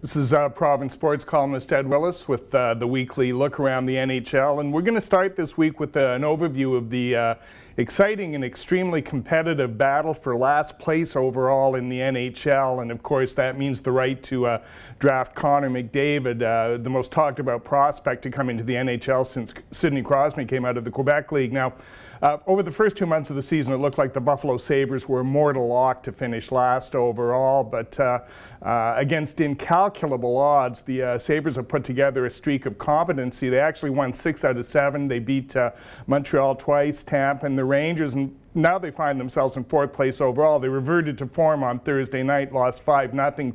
This is Province Sports columnist Ed Willis with the weekly look around the NHL, and we're going to start this week with an overview of the exciting and extremely competitive battle for last place overall in the NHL, and of course that means the right to draft Connor McDavid, the most talked about prospect to come into the NHL since Sidney Crosby came out of the Quebec League. Now, over the first 2 months of the season, it looked like the Buffalo Sabres were mortal lock to finish last overall, but against incalculable odds, the Sabres have put together a streak of competency. They actually won 6 out of 7. They beat Montreal twice, Tampa, and the Rangers, and now they find themselves in 4th place overall. They reverted to form on Thursday night, lost 5-0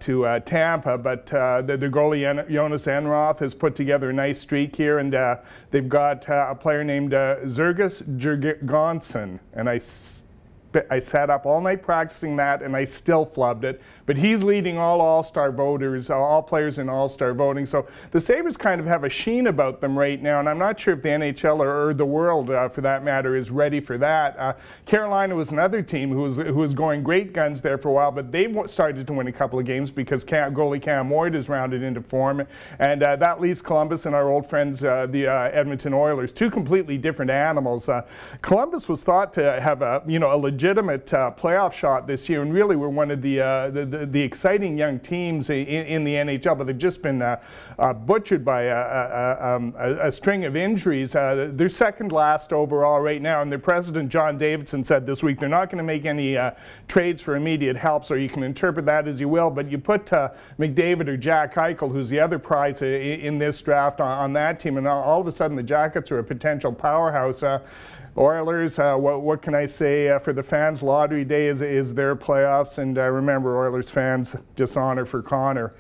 to Tampa, but the goalie Jonas Enroth has put together a nice streak here, and they've got a player named Zergus Jurgensen, and I sat up all night practicing that, and I still flubbed it. But he's leading all All-Star voters, all players in All-Star voting. So the Sabres kind of have a sheen about them right now, and I'm not sure if the NHL or the world, for that matter, is ready for that. Carolina was another team who was going great guns there for a while, but they've started to win a couple of games because goalie Cam Ward has rounded into form, and that leaves Columbus and our old friends, the Edmonton Oilers, two completely different animals. Columbus was thought to have a legitimate playoff shot this year, and really were one of the exciting young teams in the NHL, but they've just been butchered by a string of injuries. They're second last overall right now, and their president John Davidson said this week they're not going to make any trades for immediate help, so you can interpret that as you will, but you put McDavid or Jack Eichel, who's the other prize in this draft, on that team, and all of a sudden the Jackets are a potential powerhouse. Oilers, what can I say for the fans? Lottery day is their playoffs, and remember, Oilers fans, Dishonour for Connor.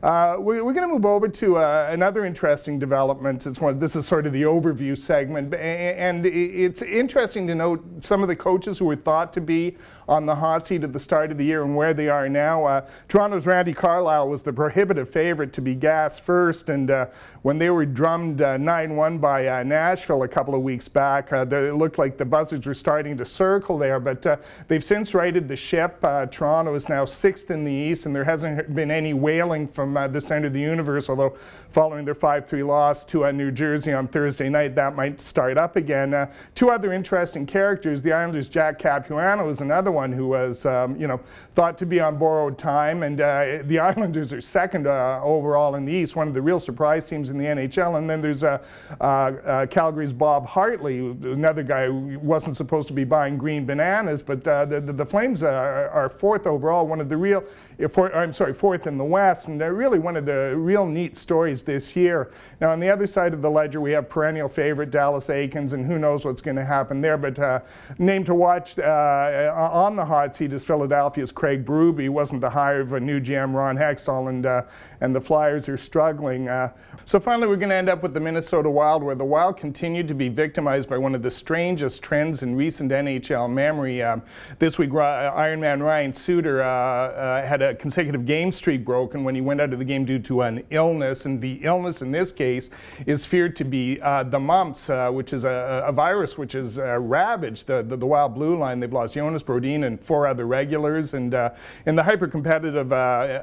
We're going to move over to another interesting development. This is sort of the overview segment, and it's interesting to note some of the coaches who were thought to be on the hot seat at the start of the year and where they are now. Toronto's Randy Carlyle was the prohibitive favorite to be gassed first, and when they were drummed 9-1 by Nashville a couple of weeks back, it looked like the buzzards were starting to circle there, but they've since righted the ship. Toronto is now 6th in the East, and there hasn't been any wailing from the center of the universe, although following their 5-3 loss to New Jersey on Thursday night, that might start up again. Two other interesting characters. The Islanders' Jack Capuano is another one who was, thought to be on borrowed time, and the Islanders are second overall in the East, one of the real surprise teams in the NHL. And then there's Calgary's Bob Hartley, another guy who wasn't supposed to be buying green bananas, but the Flames are 4th overall, one of the real, 4th in the West, and they're really one of the real neat stories this year. Now on the other side of the ledger we have perennial favorite Dallas Eakins, and who knows what's going to happen there, but name to watch on the hot seat is Philadelphia's Craig Berube. He wasn't the hire of a new GM Ron Hextall, and the Flyers are struggling. So finally we're going to end up with the Minnesota Wild, where the Wild continued to be victimized by one of the strangest trends in recent NHL memory. This week Ironman Ryan Suter had a consecutive game streak broken when he went out of the game due to an illness, and the illness in this case is feared to be the mumps, which is a virus which has ravaged the Wild Blue Line. They've lost Jonas Brodin and 4 other regulars, and in the hyper-competitive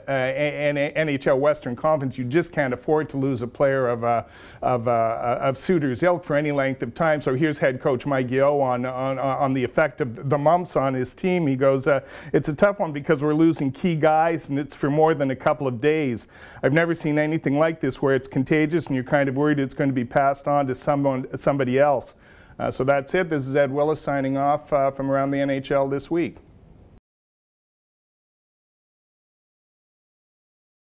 NHL Western Conference, you just can't afford to lose a player of Suter's ilk for any length of time. So here's head coach Mike Yeo on the effect of the mumps on his team. He goes, it's a tough one because we're losing key guys, and it's for more than a couple of days. I've never seen anything like this where it's contagious and you're kind of worried it's going to be passed on to somebody else. So that's it. This is Ed Willis signing off from around the NHL this week.